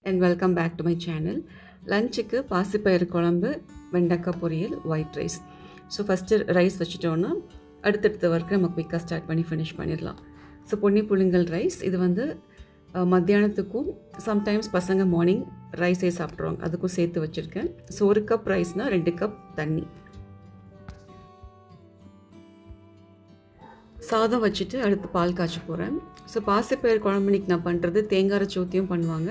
and welcome back to my channel. லஞ்சுக்கு பாசிப்பயிறு குழம்பு, வெண்டைக்காய் பொரியல், white rice. So first rice வச்சுட்டோன்னா அடுத்தடுத்த ஒர்க்கு நம்ம குயிக்காக ஸ்டார்ட் பண்ணி ஃபினிஷ் பண்ணிடலாம். ஸோ பொன்னி புழுங்கல் ரைஸ் இது வந்து மத்தியானத்துக்கும் சம்டைம்ஸ் பசங்க மார்னிங் ரைஸே சாப்பிட்ருவாங்க, அதுக்கும் சேர்த்து வச்சுருக்கேன். ஸோ 1 கப் ரைஸ்னால் 2 கப் தண்ணி. சாதம் வச்சுட்டு அடுத்து பால் காய்ச்ச போகிறேன். ஸோ பாசிப்பயிறு குழம்பு இன்னைக்கு நான் பண்ணுறது தேங்காய் அரைச்சி ஊற்றியும் பண்ணுவாங்க,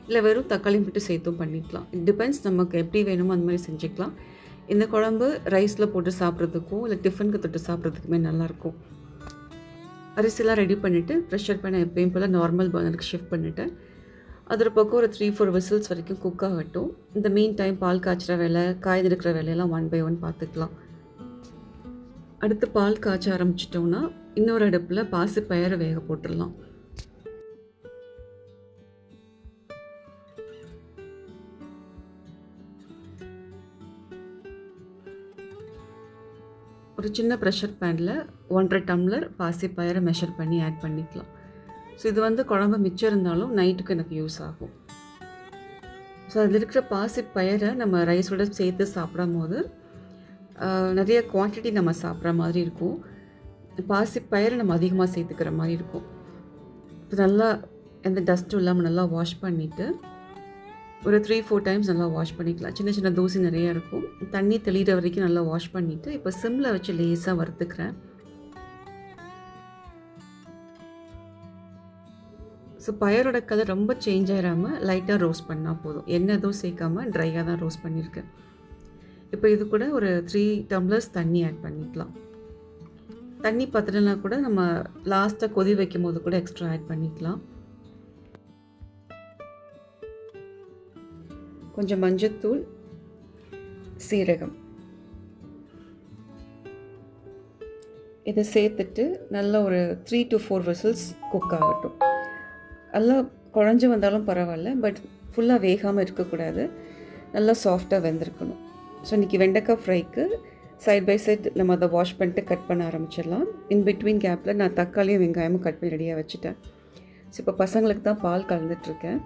இல்லை வெறும் தக்காளி மட்டும் சேர்த்தும் பண்ணிக்கலாம். இட் டிபெண்ட்ஸ் நமக்கு எப்படி வேணுமோ அந்த மாதிரி செஞ்சுக்கலாம். இந்த குழம்பு ரைஸில் போட்டு சாப்பிட்றதுக்கும் இல்லை டிஃபனுக்கு தொட்டு சாப்பிட்றதுக்குமே நல்லாயிருக்கும். அரிசிலாம் ரெடி பண்ணிவிட்டு ப்ரெஷர் பேனை எப்பயும் போல் நார்மல் பர்னருக்கு ஷிஃப்ட் பண்ணிவிட்டேன். அதில் பக்கம் ஒரு 3-4 விசில்ஸ் வரைக்கும் குக் ஆகட்டும். இந்த மீன் டைம் பால் காய்ச்சிற வேலை, காய்து இருக்கிற வேலையெல்லாம் 1 by 1 பார்த்துக்கலாம். அடுத்து பால் காய்ச்ச ஆரம்பிச்சிட்டோன்னா இன்னொரு அடுப்பில் பாசிப்பயிறு வேக போட்டுடலாம். ஒரு சின்ன ப்ரெஷர் பேனில் 1.5 டம்ளர் பாசிப்பயிரை மெஷர் பண்ணி ஆட் பண்ணிக்கலாம். ஸோ இது வந்து குழம்பு மிச்சம் இருந்தாலும் நைட்டுக்கு எனக்கு யூஸ் ஆகும். ஸோ அதில் இருக்கிற பாசிப்பயிரை நம்ம ரைஸோட சேர்த்து சாப்பிடும் போது நிறைய குவான்டிட்டி நம்ம சாப்பிட்ற மாதிரி இருக்கும். பாசிப்பயிரை நம்ம அதிகமாக சேர்த்துக்கிற மாதிரி இருக்கும். இப்போ நல்லா எந்த டஸ்ட்டும் இல்லாமல் நல்லா வாஷ் பண்ணிவிட்டு ஒரு 3-4 டைம்ஸ் நல்லா வாஷ் பண்ணிக்கலாம். சின்ன சின்ன தூசி நிறையா இருக்கும். தண்ணி தெளிகிற வரைக்கும் நல்லா வாஷ் பண்ணிவிட்டு இப்போ சிம்மில் வச்சு லேஸாக வறுத்துக்கிறேன். ஸோ பயரோட கலர் ரொம்ப சேஞ்ச் ஆகிடாமல் லைட்டாக ரோஸ்ட் பண்ணால் போதும். எண்ணெய் எதுவும் சேர்க்காமல் ட்ரையாக தான் ரோஸ்ட் பண்ணியிருக்கேன். இப்போ இது கூட ஒரு 3 டம்ளர்ஸ் தண்ணி ஆட் பண்ணிக்கலாம். தண்ணி பத்தலைனா கூட நம்ம லாஸ்ட்டாக கொதி வைக்கும் போது கூட எக்ஸ்ட்ரா ஆட் பண்ணிக்கலாம். கொஞ்சம் மஞ்சத்தூள், சீரகம் இதை சேர்த்துட்டு நல்லா ஒரு 3 to 4 விசில்ஸ் குக் ஆகட்டும். நல்லா குழஞ்சி வந்தாலும் பரவாயில்ல, பட் ஃபுல்லாக வேகாமல் இருக்கக்கூடாது, நல்லா சாஃப்டாக வெந்திருக்கணும். ஸோ இன்றைக்கி வெண்டைக்காய் ஃப்ரைக்கு சைட் பை சைட் நம்ம அதை வாஷ் பண்ணிட்டு கட் பண்ண ஆரம்பிச்சிடலாம். இன் பிட்வீன் கேப்பில் நான் தக்காளியும் வெங்காயமும் கட் பண்ணி ரெடியாக வச்சுட்டேன். ஸோ இப்போ பசங்களுக்கு தான் பால் கலந்துட்டுருக்கேன்.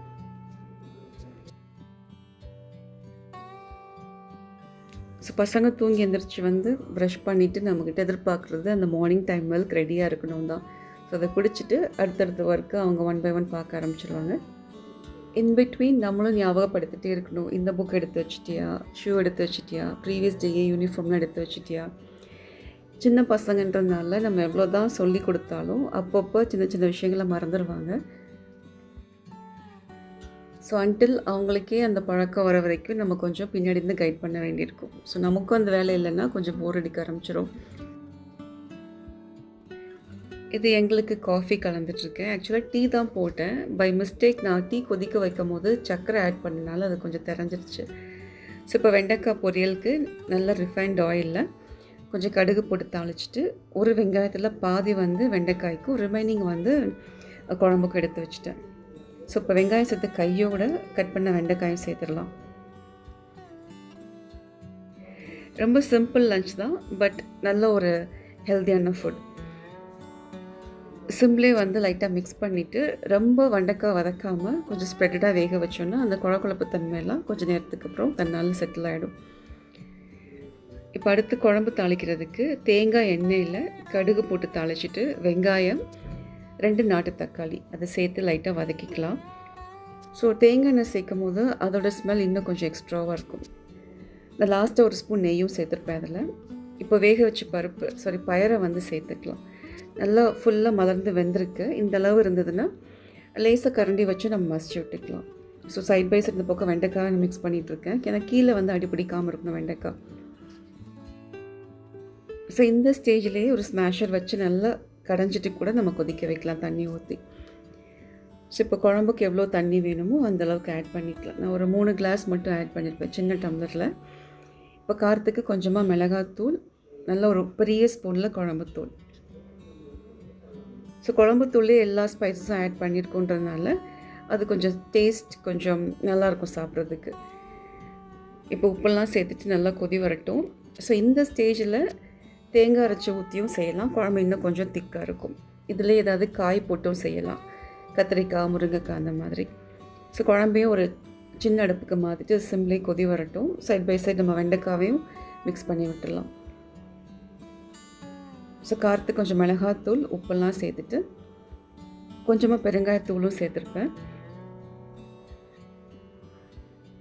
ஸோ பசங்க தூங்கி எந்திரிச்சு வந்து ப்ரஷ் பண்ணிவிட்டு நம்மக்கிட்ட எதிர்பார்க்குறது அந்த மார்னிங் டைம் மில்க் ரெடியாக இருக்கணும் தான். ஸோ அதை குடிச்சிட்டு அடுத்தடுத்த ஒர்க்கு அவங்க 1 by 1 பார்க்க ஆரம்பிச்சிடுவாங்க. இன்பிட்வீன் நம்மளும் ஞாபகப்படுத்திகிட்டே இருக்கணும். இந்த புக் எடுத்து வச்சிட்டியா, ஷூ எடுத்து வச்சிட்டியா, ப்ரீவியஸ் டே யூனிஃபார்ம்லாம் எடுத்து வச்சிட்டியா. சின்ன பசங்கன்றதுனால நம்ம எவ்வளோ தான் சொல்லி கொடுத்தாலும் அப்பப்போ சின்ன சின்ன விஷயங்களை மறந்துடுவாங்க. ஸோ அன்டில் அவங்களுக்கே அந்த பழக்கம் வர வரைக்கும் நம்ம கொஞ்சம் பின்னாடி இருந்து கைட் பண்ண வேண்டியிருக்கும். ஸோ நமக்கும் அந்த வேலை இல்லைன்னா கொஞ்சம் போர் அடிக்க ஆரம்பிச்சிடும். இது எங்களுக்கு காஃபி கலந்துட்டுருக்கேன். ஆக்சுவலாக டீ தான் போட்டேன். பை மிஸ்டேக் நான் டீ கொதிக்க வைக்கும் போது சர்க்கரை ஆட் பண்ணனால அது கொஞ்சம் தெரிஞ்சிருச்சு. ஸோ இப்போ வெண்டைக்காய் பொரியலுக்கு நல்ல ரிஃபைன்ட் ஆயிலில் கொஞ்சம் கடுகு போட்டு தாளிச்சிட்டு ஒரு வெங்காயத்தில் பாதி வந்து வெண்டைக்காய்க்கும் ரிமைனிங் வந்து குழம்புக்கு எடுத்து வச்சுட்டேன். ஸோ இப்போ வெங்காயம் சேர்த்து கையோட கட் பண்ண வெண்டைக்காயும் சேர்த்துடலாம். ரொம்ப சிம்பிள் லஞ்ச் தான், பட் நல்ல ஒரு ஹெல்த்தியான ஃபுட். சிம்ப்ளே வந்து லைட்டாக மிக்ஸ் பண்ணிவிட்டு ரொம்ப வெண்டைக்காய் வதக்காமல் கொஞ்சம் ஸ்ப்ரெட்டடாக வேக வச்சோன்னா அந்த குழப்பு தன்மையெல்லாம் கொஞ்சம் நேரத்துக்கு அப்புறம் தன்னால் செட்டில் ஆகிடும். இப்போ அடுத்து குழம்பு தாளிக்கிறதுக்கு தேங்காய் எண்ணெயில் கடுகு போட்டு தாளிச்சிட்டு வெங்காயம் 2 நாட்டு தக்காளி அதை சேர்த்து லைட்டாக வதக்கிக்கலாம். ஸோ தேங்காய் எண்ணெய் சேர்க்கும் போது அதோடய ஸ்மெல் இன்னும் கொஞ்சம் எக்ஸ்ட்ராவாக இருக்கும். நான் லாஸ்ட்டாக ஒரு ஸ்பூன் நெய்யும் சேர்த்துருப்பேன் அதில். இப்போ வேக வச்சு பயரை வந்து சேர்த்துக்கலாம். நல்லா ஃபுல்லாக மலர்ந்து வெந்திருக்கு. இந்த அளவு இருந்ததுன்னா லேசாக கரண்டி வச்சு நம்ம மசிச்சு விட்டுக்கலாம். ஸோ சைட் பை சைட் இந்த பக்கம் வெண்டைக்காய் மிக்ஸ் பண்ணிகிட்ருக்கேன். ஏன்னா கீழே வந்து அடிப்பிடிக்காமல் இருக்கணும் வெண்டைக்காய். ஸோ இந்த ஸ்டேஜ்லேயே ஒரு ஸ்மாஷர் வச்சு நல்லா கடைஞ்சிட்டு கூட நம்ம கொதிக்க வைக்கலாம் தண்ணி ஊற்றி. ஸோ இப்போ குழம்புக்கு எவ்வளோ தண்ணி வேணுமோ அந்தளவுக்கு ஆட் பண்ணிக்கலாம். நான் ஒரு 3 கிளாஸ் மட்டும் ஆட் பண்ணியிருப்பேன் சின்ன டம்ளரில். இப்போ காரத்துக்கு கொஞ்சமாக மிளகாத்தூள், நல்ல ஒரு பெரிய ஸ்பூனில் குழம்புத்தூள். ஸோ குழம்புத்தூளே எல்லா ஸ்பைசஸும் ஆட் பண்ணியிருக்கோன்றதுனால அது கொஞ்சம் டேஸ்ட் கொஞ்சம் நல்லாயிருக்கும் சாப்பிட்றதுக்கு. இப்போ உப்பெல்லாம் சேர்த்துட்டு நல்லா கொதி வரட்டும். ஸோ இந்த ஸ்டேஜில் தேங்காய் அரைச்சி ஊற்றியும் செய்யலாம், குழம்பு இன்னும் கொஞ்சம் திக்காக இருக்கும். இதில் ஏதாவது காய் போட்டும் செய்யலாம், கத்திரிக்காய், முருங்கைக்காய் அந்த மாதிரி. ஸோ குழம்பையும் ஒரு சின்ன அடுப்புக்கு மாற்றிட்டு சிம்லேயே கொதி வரட்டும். சைட் பை சைட் நம்ம வெண்டைக்காவையும் மிக்ஸ் பண்ணி விட்டுடலாம். ஸோ காரத்துக்கு கொஞ்சம் மிளகாத்தூள், உப்பெல்லாம் சேர்த்துட்டு கொஞ்சமாக பெருங்காயத்தூளும் சேர்த்துருப்பேன்.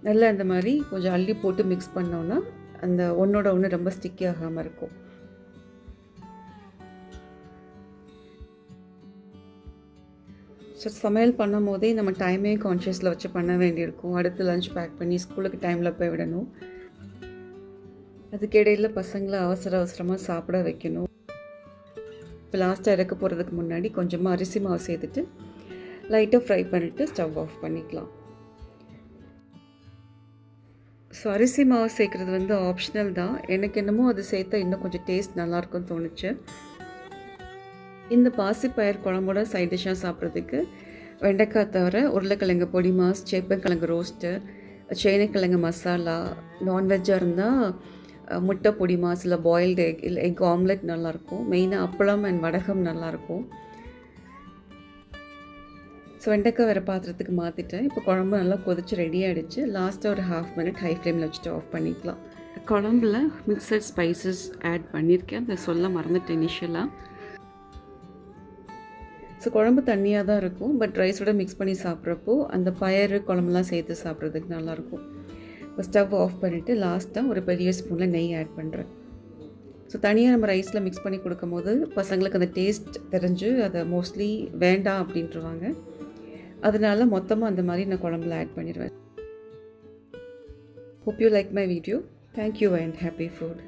நல்லா இந்த மாதிரி கொஞ்சம் அள்ளி போட்டு மிக்ஸ் பண்ணோன்னா அந்த ஒன்றோட ஒன்று ரொம்ப ஸ்டிக்கி ஆகாமல் இருக்கும். ஸோ சமையல் பண்ணும் போதே நம்ம டைமையும் கான்ஷியஸில் வச்சு பண்ண வேண்டியிருக்கும். அடுத்து லஞ்ச் பேக் பண்ணி ஸ்கூலுக்கு டைமில் போய் விடணும். அதுக்கிடையில் பசங்களை அவசரமாக சாப்பிட வைக்கணும். இப்போ லாஸ்ட்டாக இறக்க போகிறதுக்கு முன்னாடி கொஞ்சமாக அரிசி மாவு சேர்த்துட்டு லைட்டாக ஃப்ரை பண்ணிவிட்டு ஸ்டவ் ஆஃப் பண்ணிக்கலாம். ஸோ அரிசி மாவு சேர்க்குறது வந்து ஆப்ஷனல் தான். எனக்கு என்னமோ அது சேர்த்தா இன்னும் கொஞ்சம் டேஸ்ட் நல்லாயிருக்கும்னு தோணுச்சு. இந்த பாசிப்பயிர் குழம்போட சைட் டிஷ்ஷாக சாப்பிட்றதுக்கு வெண்டைக்காய் தவிர உருளைக்கிழங்கு பொடி மாஸ், சேப்பங்கிழங்கு ரோஸ்ட்டு, சேனைக்கிழங்கு மசாலா, நான்வெஜ்ஜாக இருந்தால் முட்டை பொடி மாஸ், இல்லை பாயில்டு எக், இல்லை எக் ஆம்லெட் நல்லாயிருக்கும். மெயினாக அப்பளம் அண்ட் வடகம் நல்லாயிருக்கும். ஸோ வெண்டைக்காய் வேறு பாத்திரத்துக்கு மாற்றிட்டேன். இப்போ குழம்பு நல்லா கொதிச்சு ரெடி ஆகிடுச்சு. லாஸ்ட்டாக ஒரு 1/2 மினிட் ஹை ஃப்ளேமில் வச்சுட்டு ஆஃப் பண்ணிக்கலாம். குழம்புல மிக்சட் ஸ்பைசஸ் ஆட் பண்ணியிருக்கேன். அதை சொல்ல மறந்துட்டேன் இனிஷியலாக. ஸோ குழம்பு தண்ணியாக தான் இருக்கும். பட் ரைஸோட மிக்ஸ் பண்ணி சாப்பிட்றப்போ அந்த பயறு குழம்புலாம் சேர்த்து சாப்பிட்றதுக்கு நல்லாயிருக்கும். இப்போ ஸ்டவ் ஆஃப் பண்ணிவிட்டு லாஸ்ட்டாக ஒரு பெரிய ஸ்பூனில் நெய் ஆட் பண்ணுறேன். ஸோ தனியாக நம்ம ரைஸில் மிக்ஸ் பண்ணி கொடுக்கும்போது பசங்களுக்கு அந்த டேஸ்ட் தெரிஞ்சு அதை மோஸ்ட்லி வேண்டாம் அப்படின்ட்டுருவாங்க. அதனால மொத்தமாக அந்த மாதிரி நான் குழம்புல ஆட் பண்ணிடுவேன். Hope you like my video. Thank you and happy food.